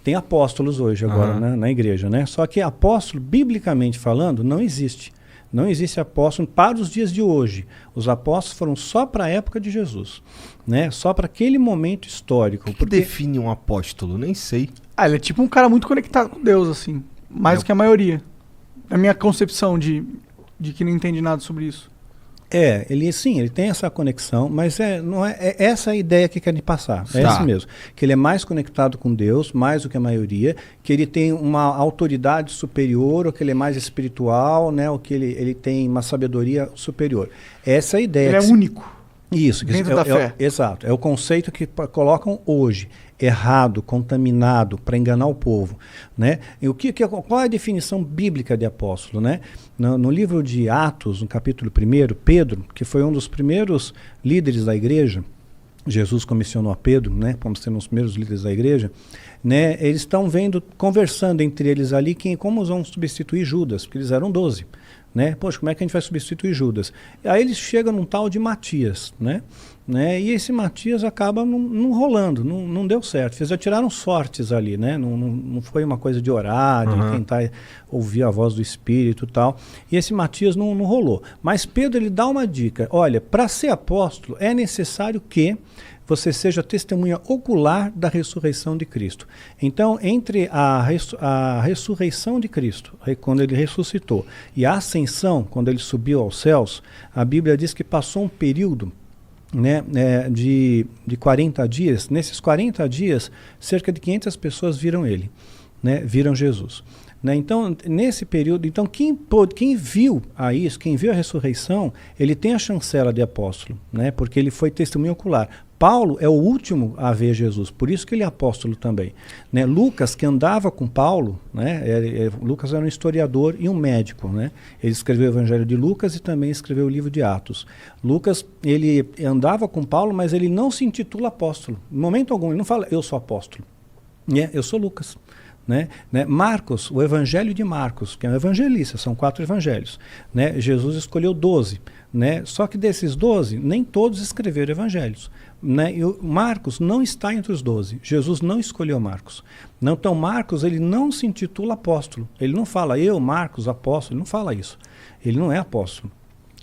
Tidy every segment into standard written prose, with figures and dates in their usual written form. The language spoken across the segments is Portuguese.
Tem apóstolos hoje agora, Aham. né, na igreja, né? Só que apóstolo, biblicamente falando, não existe. Não existe apóstolo para os dias de hoje. Os apóstolos foram só para a época de Jesus, né? Só para aquele momento histórico. O que define um apóstolo? Nem sei. Ele é tipo um cara muito conectado com Deus, assim. Mais do que a maioria. A minha concepção de que não entende nada sobre isso. Ele tem essa conexão, mas não é essa a ideia que querem passar. É Tá. isso mesmo. Que ele é mais conectado com Deus, mais do que a maioria, que ele tem uma autoridade superior, ou que ele é mais espiritual, né? Ou que ele tem uma sabedoria superior. Essa é a ideia. Ele é único. Isso. Dentro da fé. Exato. É o conceito que colocam hoje. Errado, contaminado, para enganar o povo, né? E qual é a definição bíblica de apóstolo, né? No livro de Atos, no capítulo 1, Pedro, que foi um dos primeiros líderes da igreja, Jesus comissionou a Pedro, né, como sendo os primeiros líderes da igreja, né? Eles estão conversando entre eles ali, como vão substituir Judas, porque eles eram 12. Né? Poxa, como é que a gente vai substituir Judas? Aí eles chegam num tal de Matias, né? E esse Matias acaba não rolando, não deu certo. Eles já tiraram sortes ali, né? Não foi uma coisa de orar, de tentar ouvir a voz do Espírito e tal. E esse Matias não rolou. Mas Pedro, ele dá uma dica. Olha, para ser apóstolo é necessário que você seja testemunha ocular da ressurreição de Cristo. Então, entre a ressurreição de Cristo, quando ele ressuscitou, e a ascensão, quando ele subiu aos céus, a Bíblia diz que passou um período, né, de 40 dias. Nesses 40 dias, cerca de 500 pessoas viram ele, né, viram Jesus. Né? Então, nesse período, quem viu isso, quem viu a ressurreição, ele tem a chancela de apóstolo, né? Porque ele foi testemunha ocular. Paulo é o último a ver Jesus, por isso que ele é apóstolo também. Né? Lucas, que andava com Paulo, né? Lucas era um historiador e um médico. Né? Ele escreveu o Evangelho de Lucas e também escreveu o livro de Atos. Lucas, ele andava com Paulo, mas ele não se intitula apóstolo. Em momento algum, ele não fala, eu sou apóstolo. Eu sou Lucas. Né? Marcos, o Evangelho de Marcos, que é um evangelista, são 4 evangelhos. Né? Jesus escolheu 12. Né? Só que desses 12, nem todos escreveram evangelhos. Né? E o Marcos não está entre os 12. Jesus não escolheu Marcos. Não, então Marcos, ele não se intitula apóstolo. Ele não fala, eu, Marcos, apóstolo. Ele não fala isso. Ele não é apóstolo.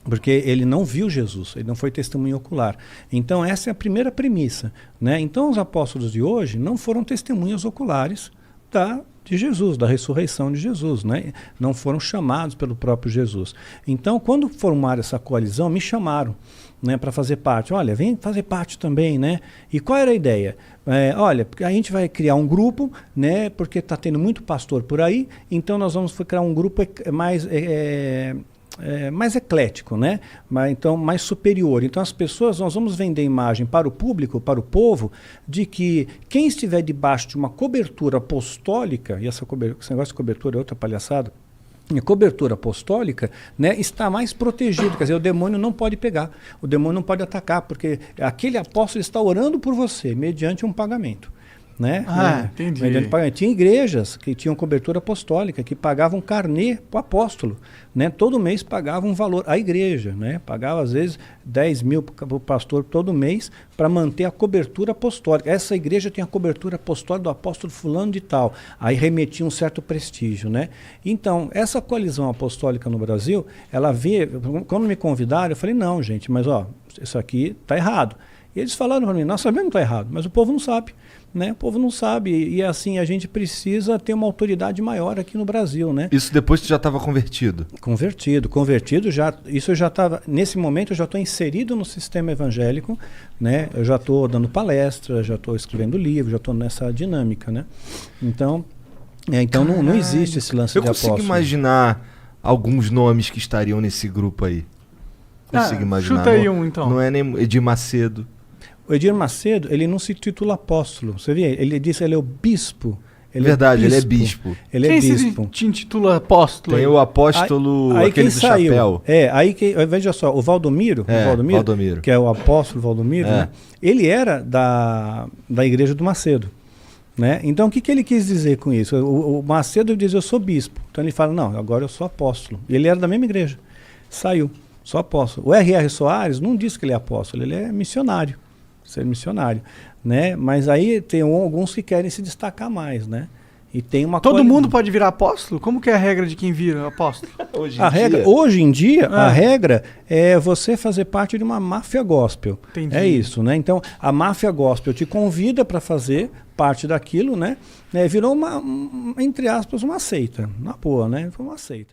Porque ele não viu Jesus, ele não foi testemunha ocular. Então essa é a primeira premissa. Né? Então os apóstolos de hoje não foram testemunhas oculares de Jesus, da ressurreição de Jesus, né? Não foram chamados pelo próprio Jesus. Então, quando formaram essa coalizão, me chamaram, né, para fazer parte. Olha, vem fazer parte também, né? E qual era a ideia? Olha, a gente vai criar um grupo, né? Porque está tendo muito pastor por aí, então nós vamos criar um grupo mais eclético, né? Então mais superior. Então as pessoas, nós vamos vender imagem para o público, para o povo, de que quem estiver debaixo de uma cobertura apostólica, e esse negócio de cobertura é outra palhaçada, a cobertura apostólica, né, está mais protegido, quer dizer, o demônio não pode pegar, o demônio não pode atacar, porque aquele apóstolo está orando por você, mediante um pagamento. Né? Entendi. Tinha igrejas que tinham cobertura apostólica, que pagavam carnê para o apóstolo. Né? Todo mês pagavam um valor. A igreja, né? Pagava às vezes 10 mil para o pastor todo mês para manter a cobertura apostólica. Essa igreja tem a cobertura apostólica do apóstolo fulano de tal. Aí remetia um certo prestígio. Né? Então, essa coalizão apostólica no Brasil, ela vê, quando me convidaram, eu falei, não, gente, mas isso aqui está errado. E eles falaram para mim, nós sabemos que está errado, mas o povo não sabe. Né? O povo não sabe, e assim, a gente precisa ter uma autoridade maior aqui no Brasil, né? Isso depois que já estava convertido? Convertido, isso eu já estava, nesse momento eu já estou inserido no sistema evangélico, né? Eu já estou dando palestra, já estou escrevendo livro, já estou nessa dinâmica, né? Então não existe esse lance de apóstolo. Eu consigo imaginar alguns nomes que estariam nesse grupo aí. Consigo imaginar. Chuta aí um, então. Não é nem Edir Macedo. O Edir Macedo, ele não se titula apóstolo. Você vê? Ele disse, ele é o bispo. Ele é bispo. Ele quem é bispo. Quem se intitula apóstolo? Tem o apóstolo, aí aquele do saiu, chapéu. Veja só, o Valdomiro, que é o apóstolo Valdomiro, né? Ele era da igreja do Macedo. Né? Então, o que ele quis dizer com isso? O Macedo diz, eu sou bispo. Então ele fala, não, agora eu sou apóstolo. E ele era da mesma igreja. Saiu, sou apóstolo. O R.R. Soares não diz que ele é apóstolo, ele é missionário. ser missionário, né? Mas aí tem alguns que querem se destacar mais, né? E tem uma Todo mundo pode virar apóstolo? Como que é a regra de quem vira apóstolo? Hoje em dia, a regra é você fazer parte de uma máfia gospel. Entendi. É isso, né? Então, a máfia gospel te convida para fazer parte daquilo, né? Virou entre aspas, uma seita. Na boa, né? Foi uma seita.